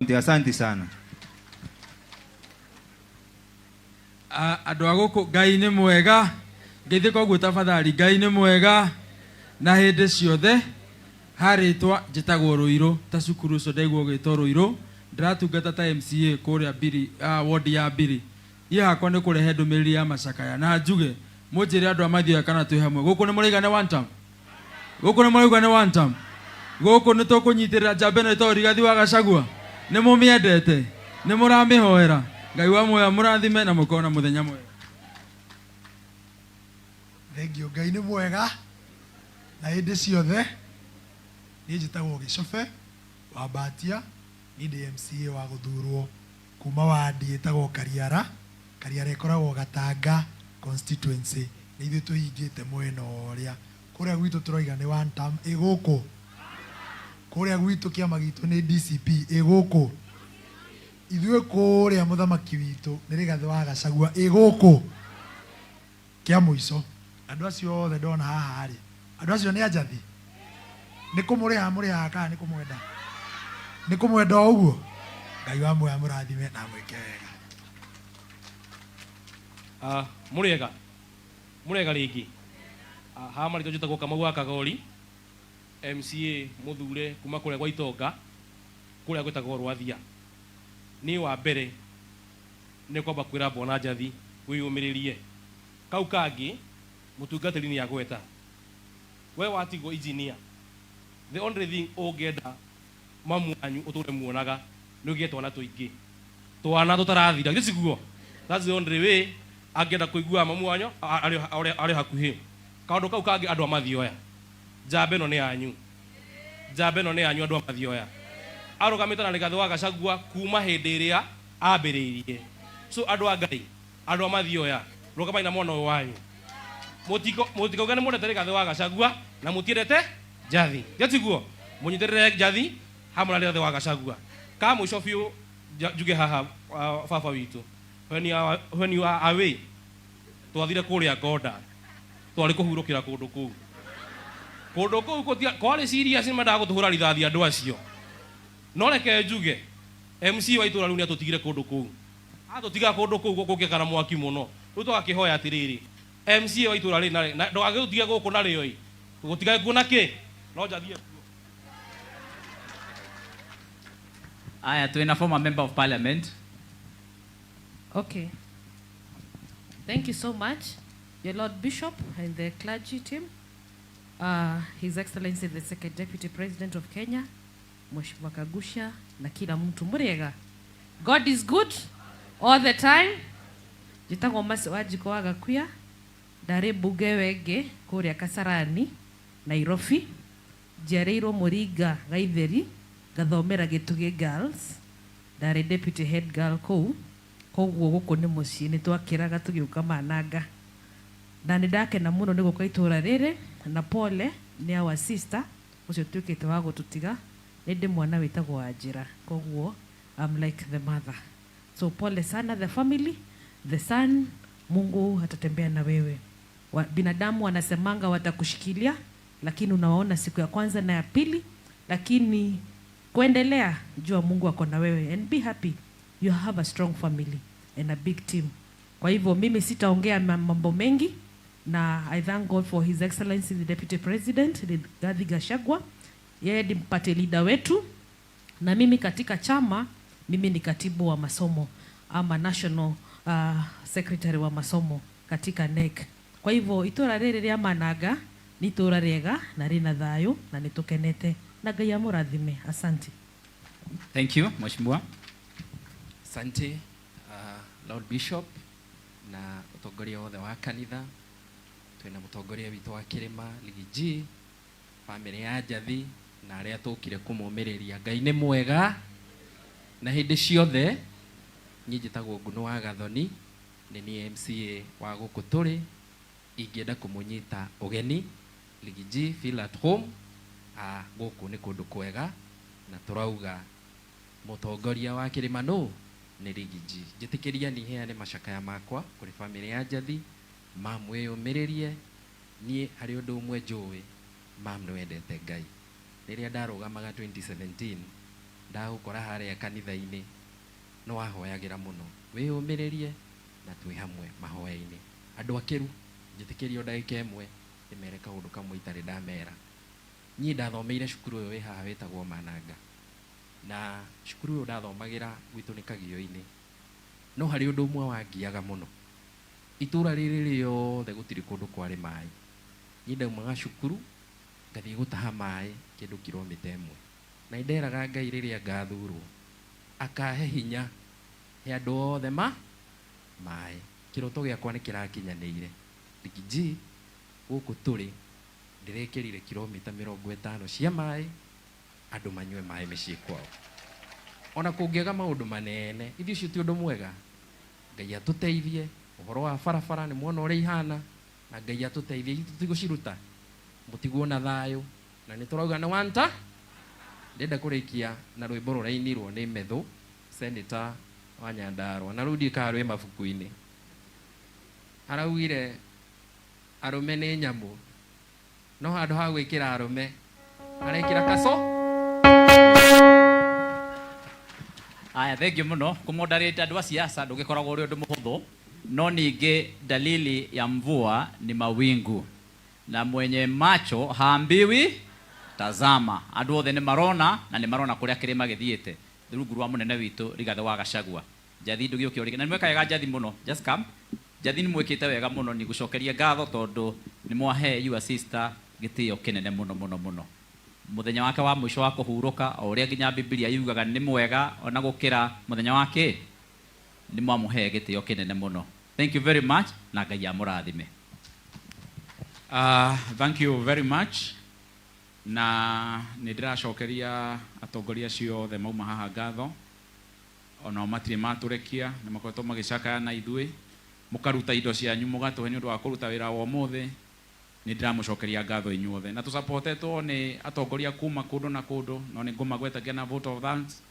Asante sana. Andũ a gũkũ Ngai nĩ mwega, ngeithĩka ũguo tafadhali. Ngai nĩ mwega na hĩndĩ ciothe. Harĩtwa njĩtagwo Rũirũ, ta cukuru ũcio ndaigua ũgĩtwo Rũirũ. Ndĩratungata ta MCA kũrĩa Mbiri, ward ya Mbiri. Niĩ hakwa nĩ kũrehe ndũmĩrĩri ya macakaya na njuge mũnjĩre andũ a Mathioya kana twĩ hamwe. Gũkũ nĩ mũraiga nĩ Wantam? Gũkũ nĩ mũraiga nĩ Wantam? Gũkũ nĩ tũkũnyitĩrĩra njamba ĩno ĩtagwo Rigathi wa Gachagua? Nĩ mũmĩendete? Nĩ mũramĩhoera? Ngai wa muoyo mũrathime na mũkorwo na mũthenya mwega. Thengio, Ngai nĩ mwega na hĩndĩ ciothe. Niĩ njĩtagwo Gĩcobe wa Mbatia, niĩ ndĩ MCA wa gũthurwo kuma wadi ĩtagwo Kariara. Kariara ĩkoragwo Gatanga constituency. Nĩ ithuĩ tũhingĩte mwena ũrĩa. Kũrĩa gwitũ tũroiga nĩ Wantam, gũkũ. Kũrĩa gwitũ kĩama gitũ nĩ DCP, gũkũ. Ithuĩ kũrĩa mũthamaki witũ nĩ Rigathi wa Gachagua, gũkũ. Kĩa mũico, andũ acio othe ndona haha rĩ, andũ acio nĩ anjathi. Nĩ kũmũrĩha kana nĩ kũmwenda? Nĩ kũmwenda ũguo? Ngai wa muoyo mũrathime na mwĩke wega. Mũrega rĩngĩ. Haha marĩtwa njĩtagwo Kamau wa Kagori, MCA mũthure kuma kũrĩa gwa Itonga, kũrĩa gwĩtagwo Rwathia. Niĩ wa mbere nĩ kwamba kwĩra Bwana Njathi wĩyũmĩrĩrie. Kau kangĩ mũtungatĩri nĩ agweta. We watigwo engineer. The only thing ũngĩenda mamu wanyu ũtũre muonaga nĩ ũgĩe twana tũingĩ. Twana tũtarathira. Gĩciguo. That's the only way angĩenda kũigua mamu wanyu arĩ hakuhĩ. Kaũndũ kau kangĩ andũ a Mathioya. Njamba ĩno nĩ yanyu. Njamba ĩno nĩ yanyu andũ a Mathioya. Arũgamĩte na Rigathi wa Gachagua kuma hĩndĩ ĩrĩa ambĩrĩirie. So andũ a Ngai, andũ a Mathioya, rũgamai na mwana ũyũ wanyu. Mũtikauga nĩ mũndete Rigathi wa Gachagua na mũtiendete Njathi. Gĩtiguo, mũnyitĩrĩre Njathi hamwe na Rigathi wa Gachagua. Ka mũico biũ njuge haha baba witũ. When you are away, twathire kũrĩa Ngoda. Twarĩ kũhurũkĩra kũndũ kũu. Kũndũ kũu kwarĩ serious nĩ mendaga gũtũhũra rithathi andũ acio. No reke njuge MC wa itũra rĩu nĩ atũtigire kũndũ kũu. Atũtiga kũndũ kũu gũkũkĩkana mwaki mũno. Rĩu tũgakĩhoya atĩrĩrĩ, MC wa itũra rĩ na ndũgagĩtũtige gũkũ na rĩo. Gũtigae kuona kĩ? No njathie kuo. Aya, twĩna former member of parliament. Okay. Thank you so much, your Lord Bishop and the clergy team. His Excellency the Second Deputy President of Kenya, Mheshimiwa Kagusha na kila mtu murega. God is good all the time. Jitangwa masi wajiko waga kuya. Dare buge wege kuria Kasarani, Nairobi. Jareiro Muriga Gaitheri, gathomera Gĩtũgĩ girls. Dare deputy head girl kou. Koguo gũkũ nĩ mũciĩ nĩ twakĩraga tũgĩũka mananga. Na nĩ ndakena mũno nĩ gũka itũra rĩrĩ na pole nĩ our sister ũcio tuĩkĩte wa gũtũtiga. Nĩ ndĩ mwana wĩtagwo wa njĩra. Koguo I'm like the mother. So pole sana the family, the son, Mungu atatembea na wewe. Binadamu wanasemanga watakushikilia, lakini unawaona siku ya kwanza na ya pili, lakini kuendelea jua Mungu ako na wewe and be happy. You have a strong family and a big team. Kwa hivyo mimi sitaongea mambo mengi na I thank God for His Excellency the Deputy President Rigathi Gachagua. Yeye ni mpate leader wetu na mimi katika chama mimi ni katibu wa masomo ama national secretary wa masomo katika NEC. Kwa hivyo itura rĩrĩ rĩa Managa ni itura rĩega na rĩna thayũ na nĩtũkenete na Ngai amũrathime. Asante. Thank you, Mheshimiwa. Asante, Lord Bishop na ũtongoria wothe wa kanitha. Twĩna mũtongoria witũ wa Kĩrĩma, Ligiji, family ya Njathi na arĩa tũkire kũmũmĩrĩria. Ngai nĩ mwega na hĩndĩ ciothe. Niĩ njĩtagwo Nguno wa Gathoni, nĩ niĩ MCA wa gũkũ tũrĩ. Ingĩenda kũmũnyita ũgeni, Ligiji, feel at home. Gũkũ nĩ kũndũ kwega na tũrauga mũtongoria wa Kĩrĩma nũ nĩ Ligiji. Njĩtĩkĩria nĩ heane macakaya makwa kũrĩ family ya Njathi. Mamu wĩyũmĩrĩrie. Niĩ harĩ ũndũ ũmwe njũĩ, mamu nĩ wendete Ngai. Rĩrĩa ndarũgamaga 2017 ndagukora haria kanitha-ini no wahoyagira muno wiyumiririe na twi hamwe mahoya-ini andu akiru njitikirio ndagika imwe ndimere kaundu kamwe itari ndamera nyi ndathomeire cukuru uyu wi haha witagwo Mananga na cukuru uyu ndathomagira gwitu ni Kagio-ini no hari undu umwe wangiaga muno itura riri riothe gutiri kundu kwari mai nyi ndaumaga cukuru ngathie gutaha mai kindu kilomita imwe na inderaga Ngai riria ngathurwo akahe hinya he andu othe mai kiroto giakwa ni kirakinyanĩire Rigiji guku turi ndirekirire kilomita 50 cia mai andu manywe mai micii kwao ona kungiaga maundu manene ithi ucio ti undu mwega Ngai atuteithie uhoro wa barabara ni muona uria ihana na Ngai atuteithie tiguciruta mutigwo na thayo na ni turauga na wanta ndenda kurikia na rwimbo rurainirwo ni Methu Senator wa Nyandarua na rudi karwe mabuku-ini araugire arume ni nyamu no handu ha gwikira arume arekira kaso. Aya, thank you muno kumoderate andu a siasa ndugikoragwo uri undu muhuthu no ningi dalili ya mvua ni mawingu na mwenye macho haambiwi tazama. Andu othe ni marona na ni marona kuria kirima githiete rungu rwa munene witu Rigathi wa Gachagua. Jathi ndugiuke uri na nimwekaga Jathi muno, just come. Jathi ni mwikite wega muno ni gucokeria ngatho tondu ni mwahe your sister gitio kinene muno muno muno. Muthenya wake wa mwisho wa kuhuruka o uria nginya Biblia yugaga ni mwega ona gukira muthenya wake ni mwamuhe gitio kinene muno. Thank you very much na Ngai amurathime. Thank you very much. Na nindiracokeria atongoria ciothe mauma haha ngatho ona matire maturekia ni makoretwo magicakaya na ithui mukaruta indo cianyu mugatuhe ni undu wa kuruta wira wa umuthi nindiramucokeria ngatho inyuothe na tusapotetwo ni atongoria kuma kundu na kundu no ni ngumagwetagia na vote of thanks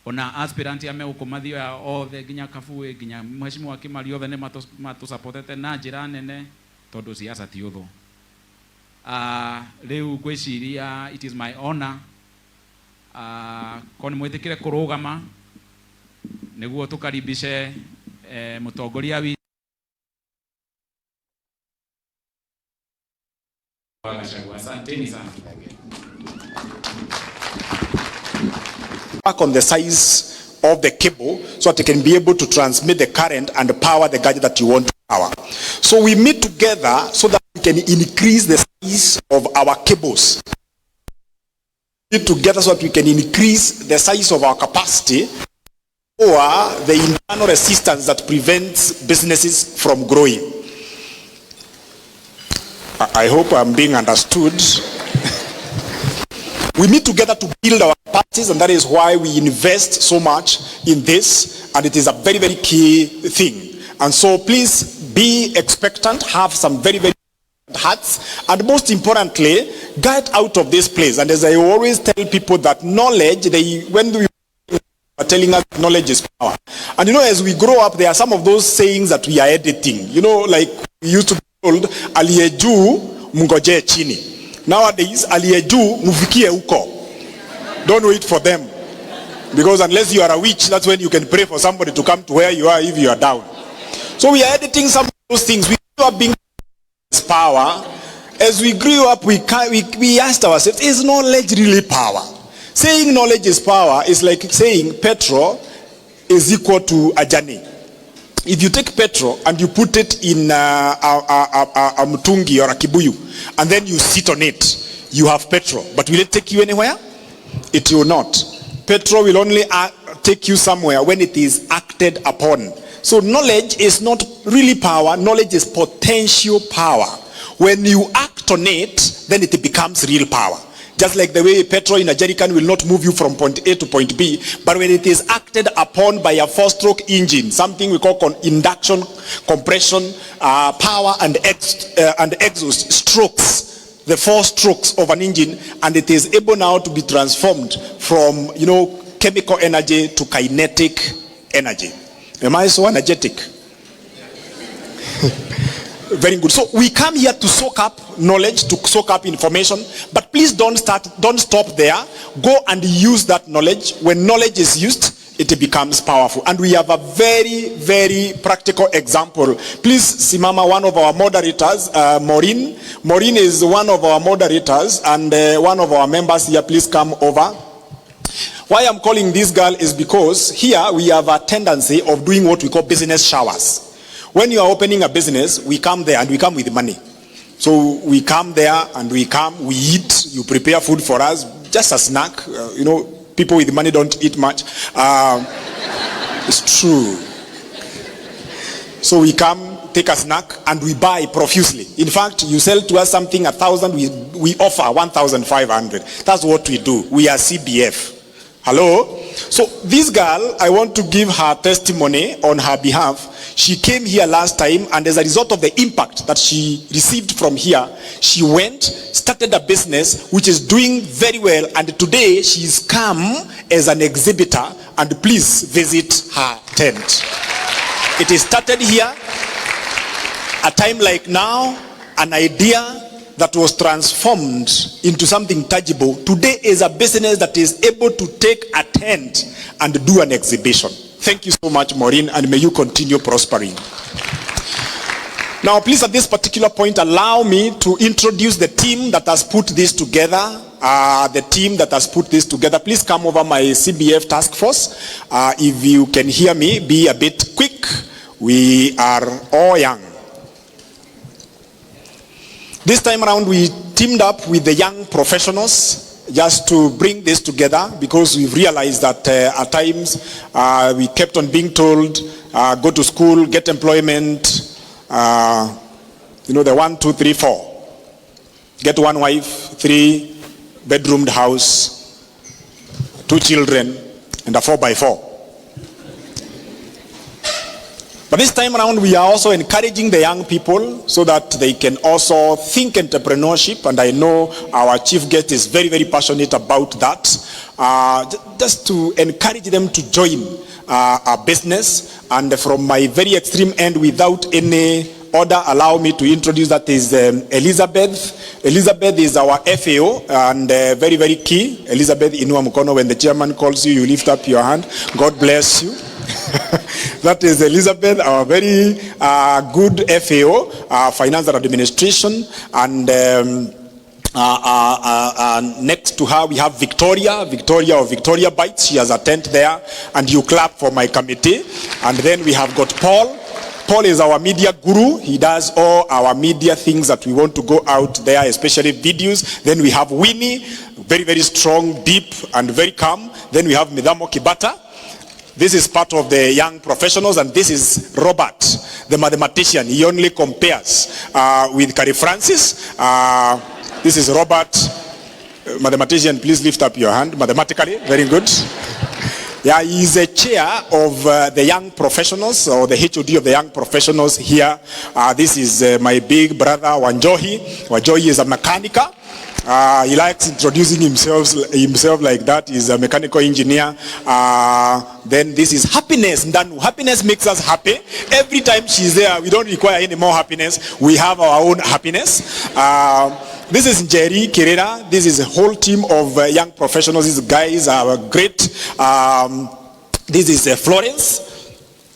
ona aspirant ya meukumathio ya othe nginya Kabui nginya mheshimiwa Kimari othe ni matusapotete na njira nene tondu siasa ti uthu. Riu gwiciria it is my honor koni mwitikire kurugama niguo tukaribishe mutongoria wi asanteni sana. Work on the size of the cable so that it can be able to transmit the current and power the gadget that you want to power. So we meet together so that we can increase the size of our cables. We meet together so that we can increase the size of our capacity or the internal resistance that prevents businesses from growing. I hope I'm being understood. We meet together to build our capacities, and that is why we invest so much in this, and it is a very, very key thing. And so please be expectant, have some very, very hearts, and most importantly, get out of this place. And as I always tell people that knowledge, when we are telling us knowledge is power. And you know, as we grow up, there are some of those sayings that we are editing. You know, like we used to be told, aliye juu mngoje chini. Nowadays, aliye juu mufikie uko. Don't wait for them. Because unless you are a witch, that's when you can pray for somebody to come to where you are if you are down. So we are editing some of those things. We grew up being power. As we grew up, we asked ourselves, is knowledge really power? Saying knowledge is power is like saying petrol is equal to a journey. If you take petrol and you put it in a mtungi or a kibuyu, and then you sit on it, you have petrol. But will it take you anywhere? It will not. Petrol will only take you somewhere when it is acted upon. So knowledge is not really power. Knowledge is potential power. When you act on it, then it becomes real power. Just like the way petrol in a jerrycan will not move you from point A to point B, but when it is acted upon by a four-stroke engine, something we call induction, compression, power and exhaust strokes, the four strokes of an engine, and it is able now to be transformed from, you know, chemical energy to kinetic energy. Am I so energetic? Very good. So we come here to soak up knowledge, to soak up information, but please please don't stop there. Go and use that knowledge. When knowledge is used, it becomes powerful. And we have a very, very practical example. Please, Simama, one of our moderators, Maureen. Maureen is one of our moderators and one of our members here. Please come over. Why I'm calling this girl is because here we have a tendency of doing what we call business showers. When you are opening a business, we come there and we come with money. So we come there and we eat, you prepare food for us, just a snack, people with money don't eat much. It's true. So we come, take a snack, and we buy profusely. In fact, you sell to us something 1,000, we offer 1,500. That's what we do. We are CBF. Hello? So this girl, I want to give her testimony on her behalf. She came here last time, and as a result of the impact that she received from here, she went, started a business which is doing very well, and today she's come as an exhibitor, and please visit her tent. It is started here, a time like now, an idea that was transformed into something tangible. Today is a business that is able to take a tent and do an exhibition. Thank you so much, Maureen, and may you continue prospering. Now, please, at this particular point, allow me to introduce the team that has put this together. Please come over, my CBF task force. If you can hear me, be a bit quick. We are all young. This time around, we teamed up with the young professionals just to bring this together, because we've realized that at times we kept on being told, go to school, get employment, the 1, 2, 3, 4. Get one wife, 3-bedroomed house, 2 children, and a 4x4. But this time around, we are also encouraging the young people so that they can also think entrepreneurship. And I know our chief guest is very, very passionate about that. Just to encourage them to join our business. And from my very extreme end, without any order, allow me to introduce, that is Elizabeth. Elizabeth is our FAO, and very, very key. Elizabeth Inua Mukono, when the chairman calls you, you lift up your hand. God bless you. That is Elizabeth, our very good FAO, Finance and Administration. And next to her we have Victoria of Victoria Bites. She has a tent there, and you clap for my committee. And then we have got Paul. Paul is our media guru. He does all our media things that we want to go out there, especially videos. Then we have Winnie, very, very strong, deep, and very calm. Then we have Midamo Kibata. This is part of the young professionals, and this is Robert, the mathematician. He only compares with Carrie Francis. This is Robert, mathematician. Please lift up your hand mathematically. Very good. Yeah, he is a chair of the young professionals, or the HOD of the young professionals here. This is my big brother, Wanjohi. Wanjohi is a mechanic. He likes introducing himself like that. He's a mechanical engineer. Then this is Happiness. Ndanu. Happiness makes us happy. Every time she's there, we don't require any more happiness. We have our own happiness. This is Njeri Kirera. This is a whole team of young professionals. These guys are great. This is Florence,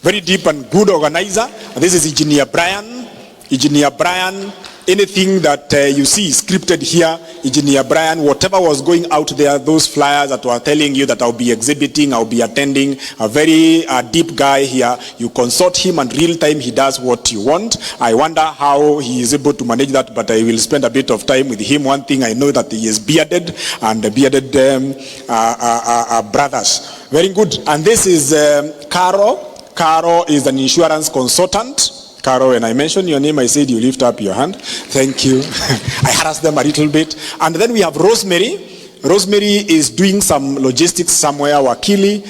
very deep and good organizer. This is Engineer Brian. Engineer Brian, anything that you see scripted here, Engineer Brian, whatever was going out there, those flyers that were telling you that I'll be exhibiting, I'll be attending, a very deep guy here. You consult him, and real time he does what you want. I wonder how he is able to manage that, but I will spend a bit of time with him. One thing I know, that he is bearded, and bearded brothers. Very good. And this is Caro. Caro is an insurance consultant. Caro, when I mentioned your name, I said you lift up your hand. Thank you. I harassed them a little bit. And then we have Rosemary. Rosemary is doing some logistics somewhere, Wakili.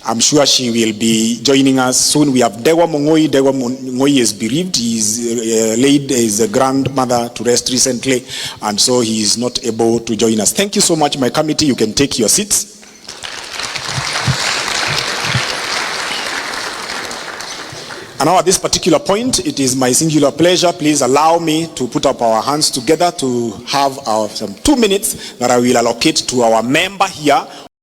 I'm sure she will be joining us soon. We have Dewa Mongoi. Dewa Mongoi is bereaved. He is laid his grandmother to rest recently, and so he is not able to join us. Thank you so much, my committee. You can take your seats. And now at this particular point, it is my singular pleasure. Please allow me to put up our hands together to have some 2 minutes that I will allocate to our member here